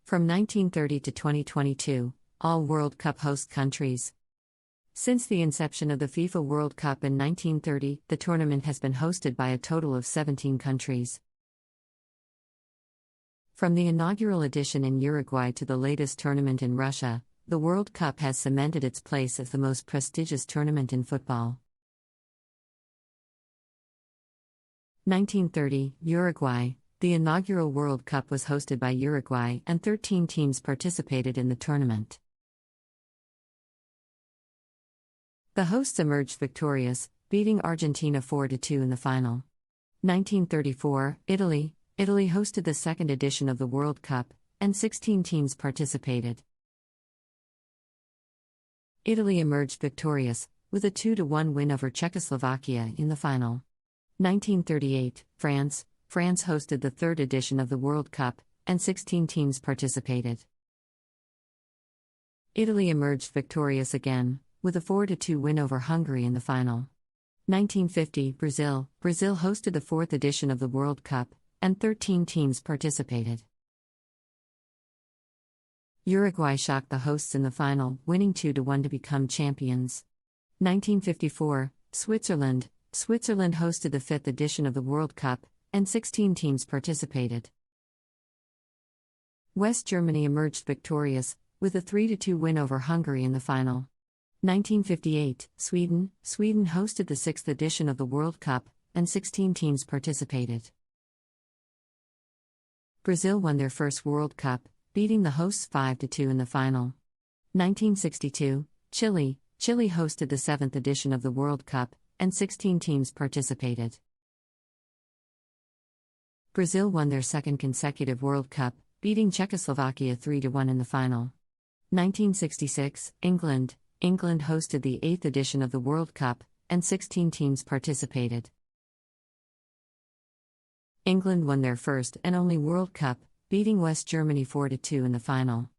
From 1930 to 2022, all World Cup host countries. Since the inception of the FIFA World Cup in 1930, the tournament has been hosted by a total of 17 countries. From the inaugural edition in Uruguay to the latest tournament in Russia, the World Cup has cemented its place as the most prestigious tournament in football. 1930, Uruguay. The inaugural World Cup was hosted by Uruguay and 13 teams participated in the tournament. The hosts emerged victorious, beating Argentina 4-2 in the final. 1934, Italy. Italy hosted the second edition of the World Cup, and 16 teams participated. Italy emerged victorious, with a 2-1 win over Czechoslovakia in the final. 1938, France. France hosted the third edition of the World Cup, and 16 teams participated. Italy emerged victorious again, with a 4-2 win over Hungary in the final. 1950, Brazil. Brazil hosted the fourth edition of the World Cup, and 13 teams participated. Uruguay shocked the hosts in the final, winning 2-1 to become champions. 1954, Switzerland. Switzerland hosted the fifth edition of the World Cup, and 16 teams participated. West Germany emerged victorious, with a 3-2 win over Hungary in the final. 1958, Sweden. Sweden hosted the sixth edition of the World Cup, and 16 teams participated. Brazil won their first World Cup, beating the hosts 5-2 in the final. 1962, Chile. Chile hosted the seventh edition of the World Cup, and 16 teams participated. Brazil won their second consecutive World Cup, beating Czechoslovakia 3-1 in the final. 1966, England. England hosted the eighth edition of the World Cup, and 16 teams participated. England won their first and only World Cup, beating West Germany 4-2 in the final.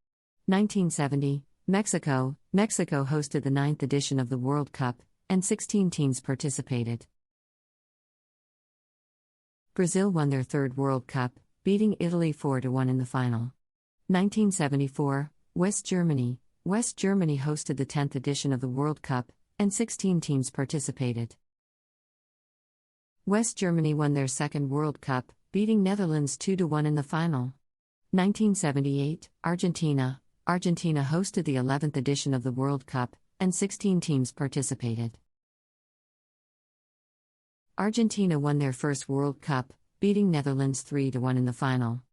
1970, Mexico. Mexico hosted the ninth edition of the World Cup, and 16 teams participated. Brazil won their third World Cup, beating Italy 4-1 in the final. 1974, West Germany. West Germany hosted the 10th edition of the World Cup, and 16 teams participated. West Germany won their second World Cup, beating Netherlands 2-1 in the final. 1978, Argentina. Argentina hosted the 11th edition of the World Cup, and 16 teams participated. Argentina won their first World Cup, beating Netherlands 3-1 in the final.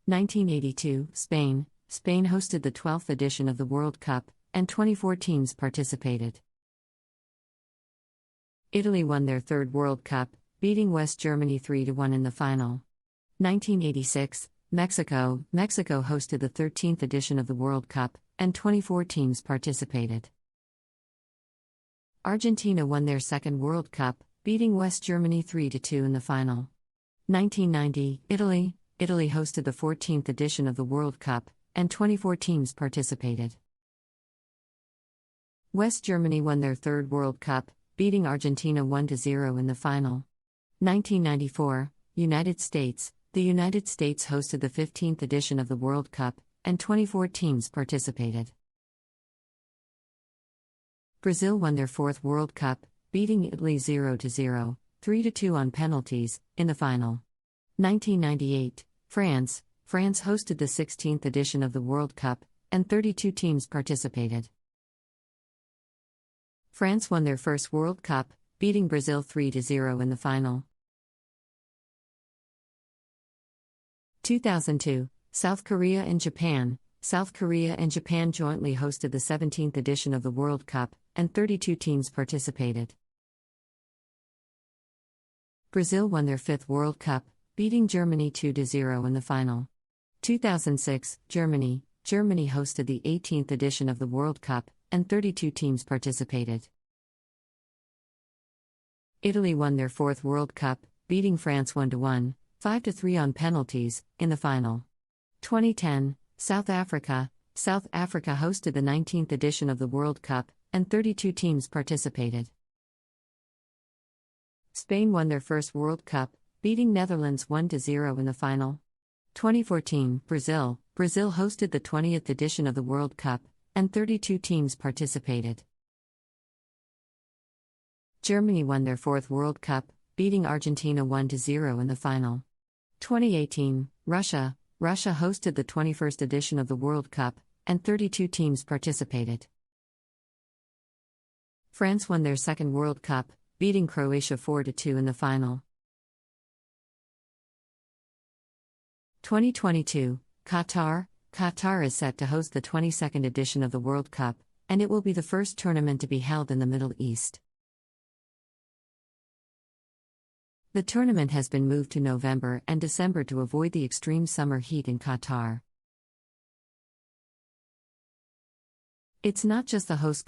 1982, Spain. Spain hosted the 12th edition of the World Cup, and 24 teams participated. Italy won their third World Cup, beating West Germany 3-1 in the final. 1986, Mexico. Mexico hosted the 13th edition of the World Cup, and 24 teams participated. Argentina won their second World Cup, beating West Germany 3-2 in the final. 1990, Italy. Italy hosted the 14th edition of the World Cup, and 24 teams participated. West Germany won their third World Cup, beating Argentina 1-0 in the final. 1994, United States. The United States hosted the 15th edition of the World Cup, and 24 teams participated. Brazil won their fourth World Cup, beating Italy 0-0, 3-2 on penalties, in the final. 1998, France. France hosted the 16th edition of the World Cup, and 32 teams participated. France won their first World Cup, beating Brazil 3-0 in the final. 2002, South Korea and Japan. South Korea and Japan jointly hosted the 17th edition of the World Cup, and 32 teams participated. Brazil won their fifth World Cup, beating Germany 2-0 in the final. 2006, Germany. Germany hosted the 18th edition of the World Cup, and 32 teams participated. Italy won their fourth World Cup, beating France 1-1, 5-3 on penalties, in the final. 2010, South Africa. South Africa hosted the 19th edition of the World Cup, and 32 teams participated. Spain won their first World Cup, beating Netherlands 1-0 in the final. 2014, Brazil. Brazil hosted the 20th edition of the World Cup, and 32 teams participated. Germany won their fourth World Cup, beating Argentina 1-0 in the final. 2018, Russia. Russia hosted the 21st edition of the World Cup, and 32 teams participated. France won their second World Cup, beating Croatia 4-2 in the final. 2022, Qatar. Qatar is set to host the 22nd edition of the World Cup, and it will be the first tournament to be held in the Middle East. The tournament has been moved to November and December to avoid the extreme summer heat in Qatar. It's not just the host